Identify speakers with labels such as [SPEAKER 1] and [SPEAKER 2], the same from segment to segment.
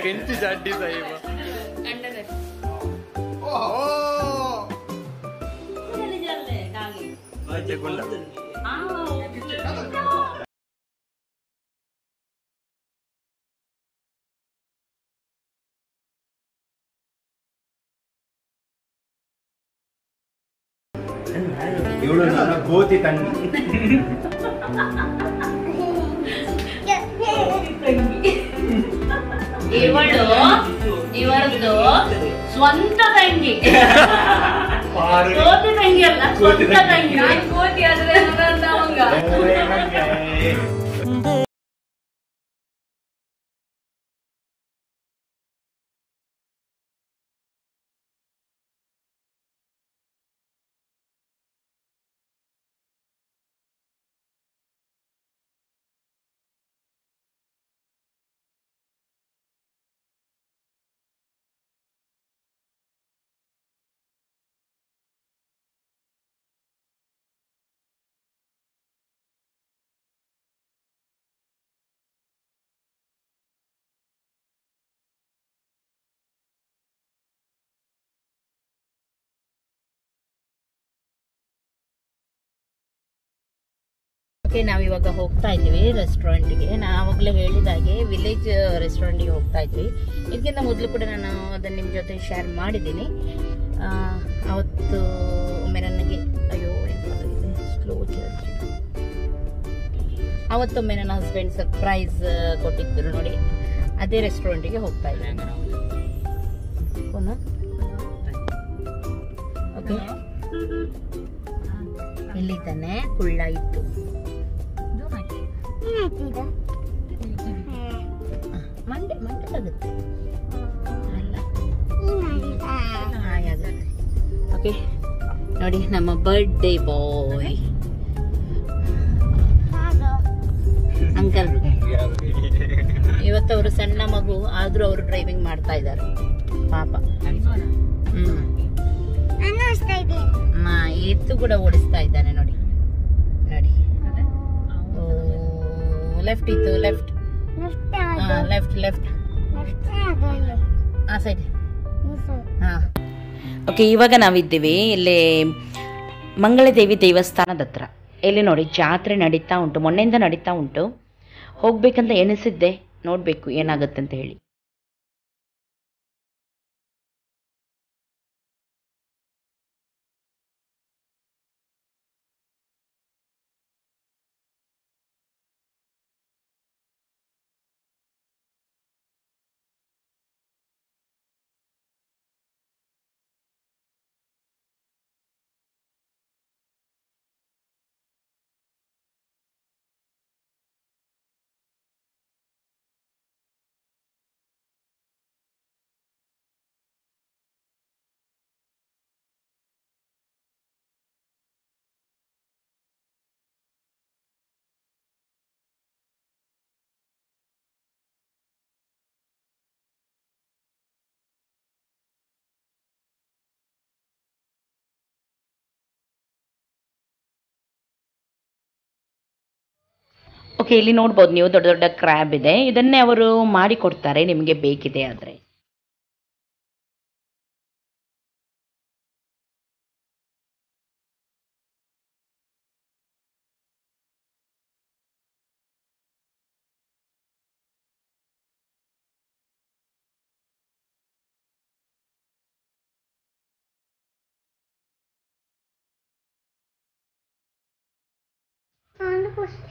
[SPEAKER 1] ಕೆಂಚು ಚಾಟಿ ಸಾಹಿಬ
[SPEAKER 2] ಇವಳು ನನ್ನ ಗೋತಿ ತಂಗಿ.
[SPEAKER 3] ಇವರದ್ದು ಸ್ವಂತ ತಂಗಿ. ಕೋತಿ ತಂಗಿ ಅಲ್ಲ, ಸ್ವಂತ ತಂಗಿ. ಕೋತಿ ಆದ್ರೆ ನಾವಿವಾಗ ಹೋಗ್ತಾ ಇದ್ದೀವಿ ರೆಸ್ಟೋರೆಂಟ್ಗೆ. ನಾನು ಆವಾಗಲೇ ಹೇಳಿದಾಗೆ ವಿಲೇಜ್ ರೆಸ್ಟೋರೆಂಟ್ಗೆ ಹೋಗ್ತಾ ಇದ್ವಿ. ಇದಕ್ಕಿಂತ ಮೊದಲು ಕೂಡ ನಾನು ಅದನ್ನು ನಿಮ್ಮ ಜೊತೆ ಶೇರ್ ಮಾಡಿದ್ದೀನಿ. ಅವತ್ತು ಒಮ್ಮೆ ನನಗೆ ಸ್ಲೋ ಅವತ್ತೊಮ್ಮೆ ನನ್ನ ಹಸ್ಬೆಂಡ್ ಸರ್ಪ್ರೈಸ್ ಕೊಟ್ಟಿದ್ದರು ನೋಡಿ, ಅದೇ ರೆಸ್ಟೋರೆಂಟಿಗೆ ಹೋಗ್ತಾ ಇದ್ದೇನೆ. ಓಕೆ, ಇಲ್ಲಿದ್ದಾನೆ ಕುಳ್ಳ ಇಟ್ಟು ಮಂಡೆ ಆಗುತ್ತೆ ಅಲ್ಲ. ಓಕೆ ನೋಡಿ, ನಮ್ಮ ಬರ್ಡೇ ಬಾಯ್ ಅಂಕಲ್. ಇವತ್ತು ಅವರು ಸಣ್ಣ ಮಗು ಆದ್ರೂ ಅವರು ಡ್ರೈವಿಂಗ್ ಮಾಡ್ತಾ ಇದ್ದಾರೆ ಪಾಪ. ಎತ್ತು ಕೂಡ ಓಡಿಸ್ತಾ ಇದ್ದಾನೆ ನೋಡಿ ನೋಡಿ. ಲೆಫ್ಟ್ ಇತ್ತು, ಲೆಫ್ಟ್ ಲೆಫ್ಟ್ ಲೆಫ್ಟ್ ಆ ಸೈಡ್. ಓಕೆ, ಇವಾಗ ನಾವಿದ್ದೀವಿ ಇಲ್ಲಿ ಮಂಗಳದೇವಿ ದೇವಸ್ಥಾನದ ಹತ್ರ. ಇಲ್ಲಿ ನೋಡಿ ಜಾತ್ರೆ ನಡೀತಾ ಉಂಟು, ಮೊನ್ನೆಯಿಂದ ನಡೀತಾ ಉಂಟು. ಹೋಗ್ಬೇಕಂತ ಎನಿಸಿದ್ದೆ, ನೋಡ್ಬೇಕು ಏನಾಗುತ್ತೆ ಅಂತ ಹೇಳಿ. ಓಕೆ, ಇಲ್ಲಿ ನೋಡ್ಬೋದು ನೀವು ದೊಡ್ಡ ದೊಡ್ಡ ಕ್ರ್ಯಾಬ್ ಇದೆ. ಇದನ್ನೇ ಅವರು ಮಾಡಿ ಕೊಡ್ತಾರೆ ನಿಮಗೆ ಬೇಕಿದೆ ಆದರೆ.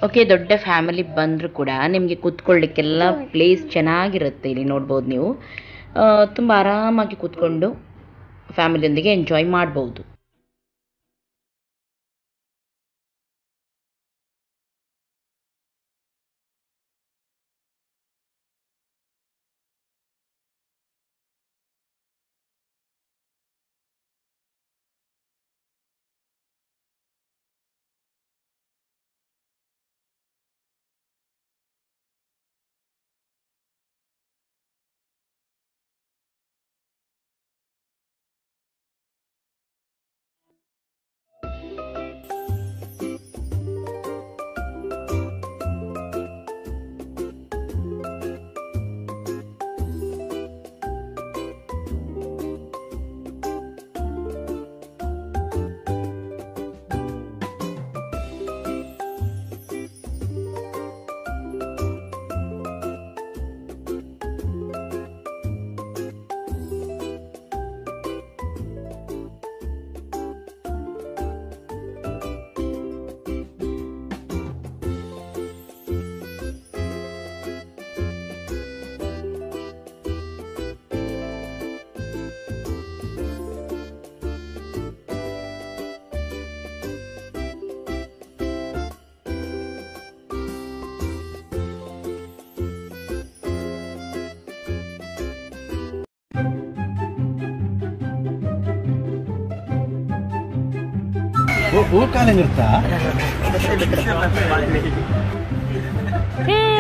[SPEAKER 3] ಓಕೆ, ದೊಡ್ಡ ಫ್ಯಾಮಿಲಿ ಬಂದರೂ ಕೂಡ ನಿಮಗೆ ಕೂತ್ಕೊಳ್ಳಿಕ್ಕೆಲ್ಲ ಪ್ಲೇಸ್ ಚೆನ್ನಾಗಿರುತ್ತೆ. ಇಲ್ಲಿ ನೋಡ್ಬೋದು ನೀವು, ತುಂಬ ಆರಾಮಾಗಿ ಕೂತ್ಕೊಂಡು ಫ್ಯಾಮಿಲಿಯೊಂದಿಗೆ ಎಂಜಾಯ್ ಮಾಡ್ಬೋದು.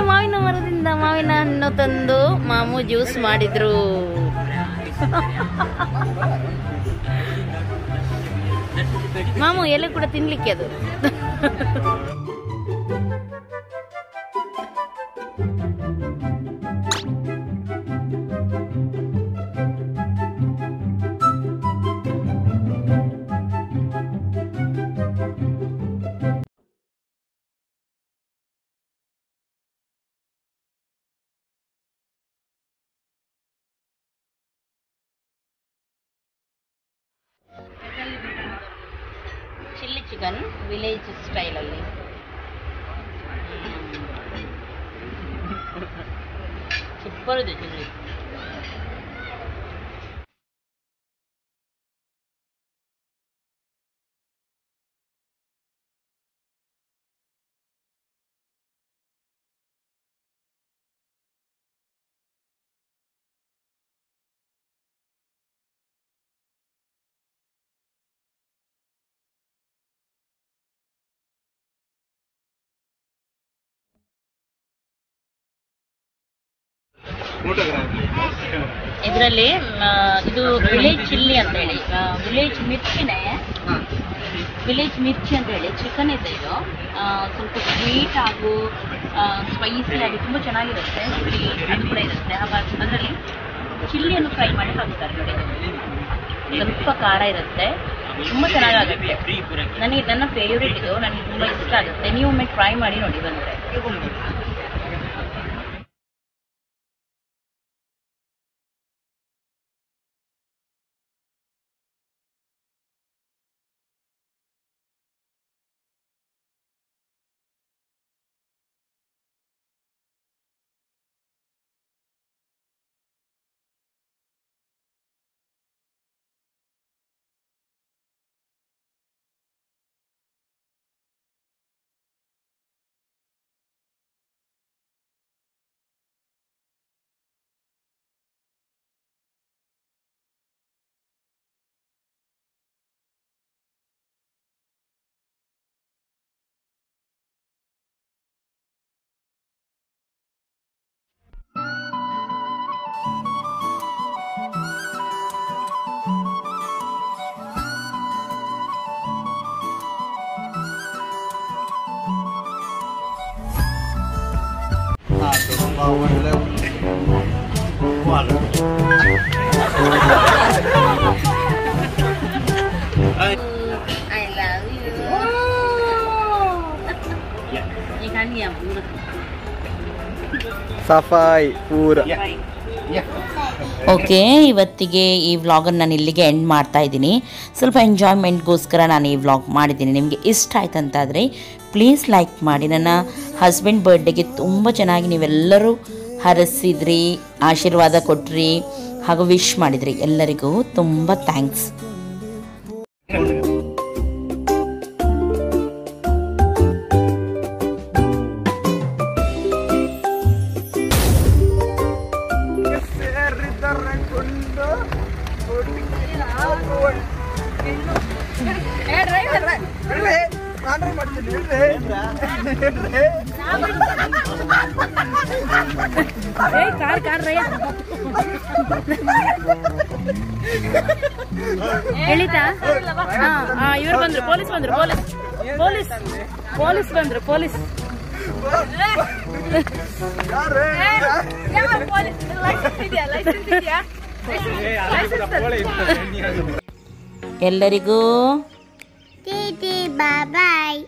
[SPEAKER 3] ಮಾವಿನ ಮರದಿಂದ ಮಾವಿನ ಹಣ್ಣು ತಂದು ಮಾಮು ಜ್ಯೂಸ್ ಮಾಡಿದ್ರು. ಮಾಮು ಎಲೆ ಕೂಡ ತಿನ್ಲಿಕ್ಕೆ ಅದು. ಚಿಲ್ಲಿ ಚಿಕನ್ ವಿಲೇಜ್ ಸ್ಟೈಲಲ್ಲಿ ಸೂಪರ್ ಇದೆ ಚಿಲ್ಲಿ. ಇದರಲ್ಲಿ ಇದು ವಿಲೇಜ್ ಚಿಲ್ಲಿ ಅಂತ ಹೇಳಿ, ವಿಲೇಜ್ ಮಿರ್ಚಿನೇ, ವಿಲೇಜ್ ಮಿರ್ಚಿ ಅಂತ ಹೇಳಿ ಚಿಕನ್ ಇದೆ. ಇದು ಸ್ವಲ್ಪ ಸ್ವೀಟ್ ಹಾಗೂ ಸ್ಪೈಸಿ ಆಗಿ ತುಂಬ ಚೆನ್ನಾಗಿರುತ್ತೆ. ಅದು ಕೂಡ ಇರುತ್ತೆ. ಅದರಲ್ಲಿ ಚಿಲ್ಲಿಯನ್ನು ಫ್ರೈ ಮಾಡಿ ಹಾಕ್ತಾರೆ ನೋಡಿ. ಸ್ವಲ್ಪ ಖಾರ ಇರುತ್ತೆ, ತುಂಬ ಚೆನ್ನಾಗಾಗುತ್ತೆ. ನನ್ನ ಫೇವ್ರೇಟ್ ಇದು, ನನಗೆ ತುಂಬ ಇಷ್ಟ ಆಗುತ್ತೆ. ನೀವು ಒಮ್ಮೆ ಟ್ರೈ ಮಾಡಿ ನೋಡಿ ಬಂದರೆ.
[SPEAKER 1] ಸಫಾಯಿ ಪೂರ.
[SPEAKER 3] ಓಕೆ, ಇವತ್ತಿಗೆ ಈ ವ್ಲಾಗನ್ನು ನಾನು ಇಲ್ಲಿಗೆ ಎಂಡ್ ಮಾಡ್ತಾ ಇದ್ದೀನಿ. ಸ್ವಲ್ಪ ಎಂಜಾಯ್ಮೆಂಟ್ಗೋಸ್ಕರ ನಾನು ಈ ವ್ಲಾಗ್ ಮಾಡಿದ್ದೀನಿ. ನಿಮಗೆ ಇಷ್ಟ ಆಯ್ತು ಅಂತಾದರೆ ಪ್ಲೀಸ್ ಲೈಕ್ ಮಾಡಿ. ನನ್ನ ಹಸ್ಬೆಂಡ್ ಬರ್ಡೇಗೆ ತುಂಬ ಚೆನ್ನಾಗಿ ನೀವೆಲ್ಲರೂ ಹರಸಿದ್ರಿ, ಆಶೀರ್ವಾದ ಕೊಟ್ರಿ ಹಾಗೂ ವಿಶ್ ಮಾಡಿದ್ರಿ. ಎಲ್ಲರಿಗೂ ತುಂಬ ಥ್ಯಾಂಕ್ಸ್. ಹೇಳಿತಾ? ಇವ್ರು ಬಂದ್ರು, ಪೊಲೀಸ್ ಬಂದ್ರು, ಪೊಲೀಸ್ ಬಂದ್ರು, ಪೊಲೀಸ್. ಎಲ್ಲರಿಗೂ
[SPEAKER 4] ಬಾಯ್.